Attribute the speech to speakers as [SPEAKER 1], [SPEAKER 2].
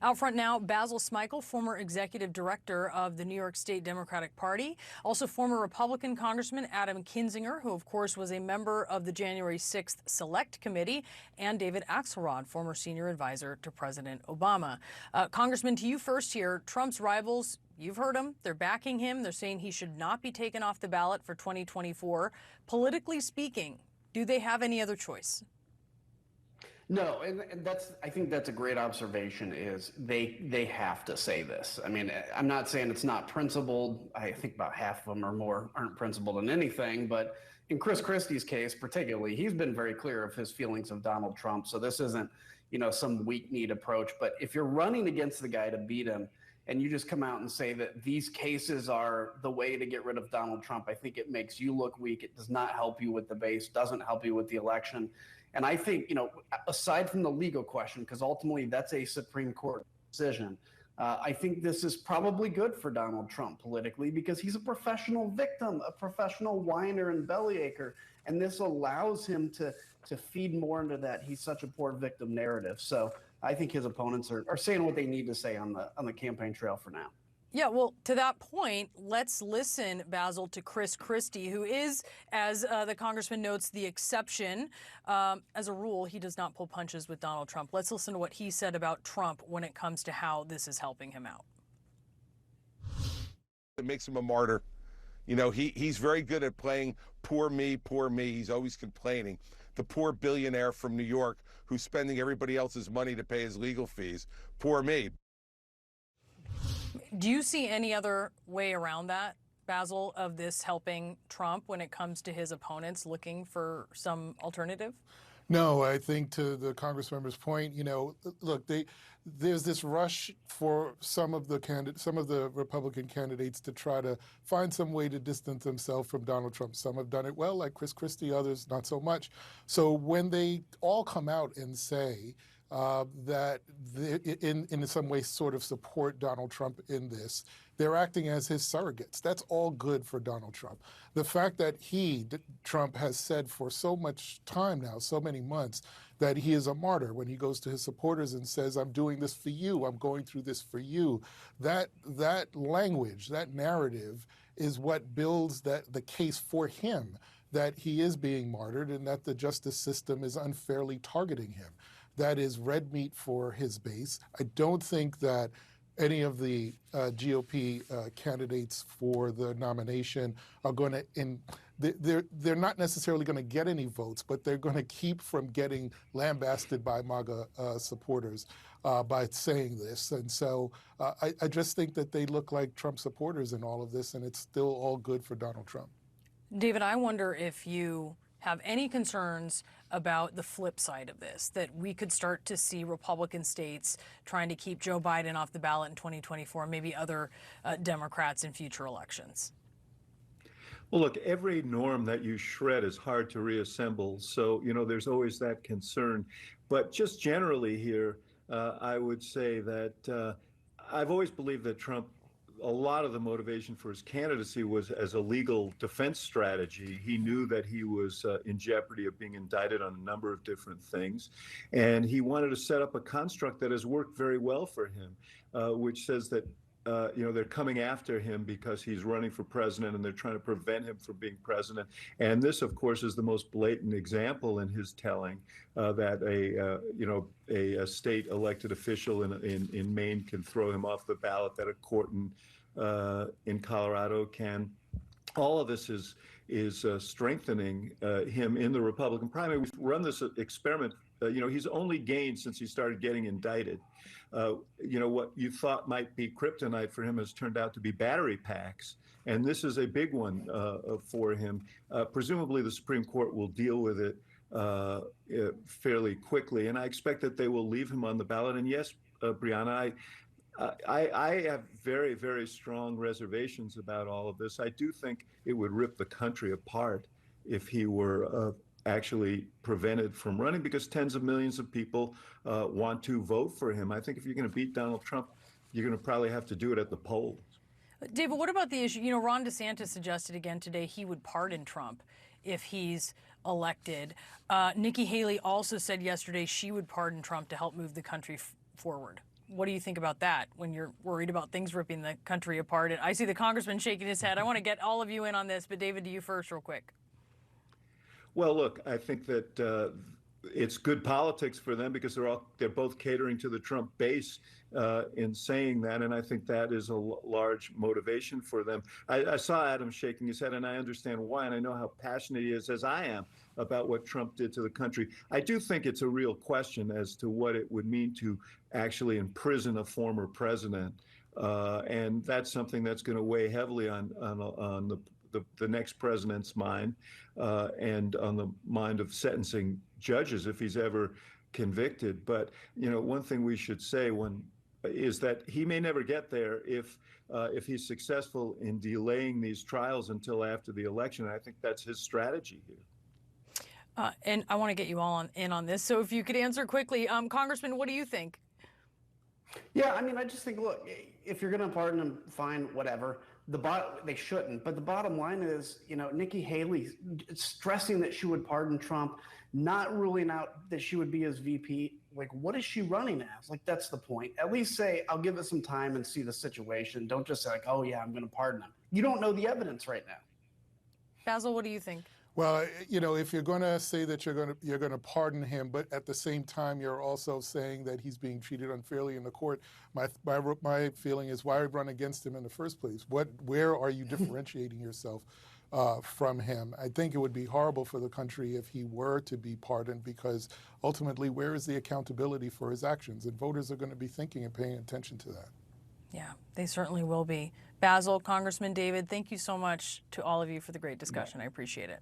[SPEAKER 1] Out front now, Basil Smikle, former executive director of the New York State Democratic Party. Also former Republican Congressman Adam Kinzinger, who of course was a member of the January 6th Select Committee, and David Axelrod, former senior advisor to President Obama. Congressman, to you first here, Trump's rivals, you've heard them, they're backing him. They're saying he should not be taken off the ballot for 2024. Politically speaking, do they have any other choice?
[SPEAKER 2] No, and I think that's a great observation, is they have to say this. I mean, I'm not saying it's not principled. I think about half of them or more aren't principled in anything, but in Chris Christie's case particularly, he's been very clear of his feelings of Donald Trump. So this isn't, some weak-kneed approach. But if you're running against the guy to beat him and you just come out and say that these cases are the way to get rid of Donald Trump, I think it makes you look weak. It does not help you with the base, doesn't help you with the election. And I think, aside from the legal question, because ultimately that's a Supreme Court decision, I think this is probably good for Donald Trump politically, because he's a professional victim, a professional whiner and bellyacher. And this allows him to feed more into that he's such a poor victim narrative. So I think his opponents are saying what they need to say on the campaign trail for now.
[SPEAKER 1] Yeah, well, to that point, let's listen, Basil, to Chris Christie, who is, as the congressman notes, the exception. As a rule, he does not pull punches with Donald Trump. Let's listen to what he said about Trump when it comes to how this is helping him out.
[SPEAKER 3] It makes him a martyr. He's very good at playing poor me, poor me. He's always complaining. The poor billionaire from New York who's spending everybody else's money to pay his legal fees. Poor me.
[SPEAKER 1] Do you see any other way around that, Basil, of this helping Trump when it comes to his opponents looking for some alternative?
[SPEAKER 4] No, I think to the Congressmember's point, look, there's this rush for some of the Republican candidates to try to find some way to distance themselves from Donald Trump. Some have done it well, like Chris Christie, others not so much. So when they all come out and say that in some way sort of support Donald Trump in this, they're acting as his surrogates. That's all good for Donald Trump. The fact that Trump has said for so much time now, so many months, that he is a martyr when he goes to his supporters and says, I'm doing this for you, I'm going through this for you. That language, that narrative is what builds the case for him, that he is being martyred and that the justice system is unfairly targeting him. That is red meat for his base. I don't think that any of the GOP candidates for the nomination are going to, they're not necessarily going to get any votes, but they're going to keep from getting lambasted by MAGA supporters by saying this. And so I just think that they look like Trump supporters in all of this, and it's still all good for Donald Trump.
[SPEAKER 1] David, I wonder if you have any concerns about the flip side of this, that we could start to see Republican states trying to keep Joe Biden off the ballot in 2024, maybe other Democrats in future elections.
[SPEAKER 5] Well, look, every norm that you shred is hard to reassemble. So, there's always that concern. But just generally here, I would say that I've always believed that Trump, a lot of the motivation for his candidacy was as a legal defense strategy. He knew that he was in jeopardy of being indicted on a number of different things. And he wanted to set up a construct that has worked very well for him, which says that, they're coming after him because he's running for president and they're trying to prevent him from being president. And this, of course, is the most blatant example in his telling that a state elected official in Maine can throw him off the ballot, that a court in Colorado can. All of this is strengthening him in the Republican primary. We've run this experiment. He's only gained since he started getting indicted. What you thought might be kryptonite for him has turned out to be battery packs. And this is a big one for him. Presumably the Supreme Court will deal with it fairly quickly. And I expect that they will leave him on the ballot. And yes, Brianna, I have very, very strong reservations about all of this. I do think it would rip the country apart if he were actually prevented from running, because tens of millions of people want to vote for him. I think if you're going to beat Donald Trump, you're going to probably have to do it at the polls.
[SPEAKER 1] David, what about the issue? Ron DeSantis suggested again today he would pardon Trump if he's elected. Nikki Haley also said yesterday she would pardon Trump to help move the country forward. what do you think about that when you're worried about things ripping the country apart? And I see the congressman shaking his head. I want to get all of you in on this, but David, to you first real quick.
[SPEAKER 5] Well, look, I think that it's good politics for them because they're both catering to the Trump base in saying that, and I think that is a large motivation for them. I saw Adam shaking his head, and I understand why, and I know how passionate he is, as I am, about what Trump did to the country. I do think it's a real question as to what it would mean to actually imprison a former president, and that's something that's going to weigh heavily on the next president's mind and on the mind of sentencing judges if he's ever convicted. But one thing we should say is that he may never get there if he's successful in delaying these trials until after the election. And I think that's his strategy here.
[SPEAKER 1] And I want to get you all in on this. So if you could answer quickly, Congressman, what do you think?
[SPEAKER 2] Yeah, I mean, I just think, look, if you're going to pardon him, fine, whatever. They shouldn't. But the bottom line is, Nikki Haley stressing that she would pardon Trump, not ruling out that she would be his VP. Like, what is she running as? Like, that's the point. At least say, I'll give it some time and see the situation. Don't just say, like, oh, yeah, I'm going to pardon him. You don't know the evidence right now.
[SPEAKER 1] Basil, what do you think?
[SPEAKER 4] Well, if you're going to say that you're going to pardon him, but at the same time you're also saying that he's being treated unfairly in the court, my feeling is, why run against him in the first place? Where are you differentiating yourself from him? I think it would be horrible for the country if he were to be pardoned, because ultimately, where is the accountability for his actions? And voters are going to be thinking and paying attention to that.
[SPEAKER 1] Yeah, they certainly will be. Basil, Congressman David, thank you so much to all of you for the great discussion. I appreciate it.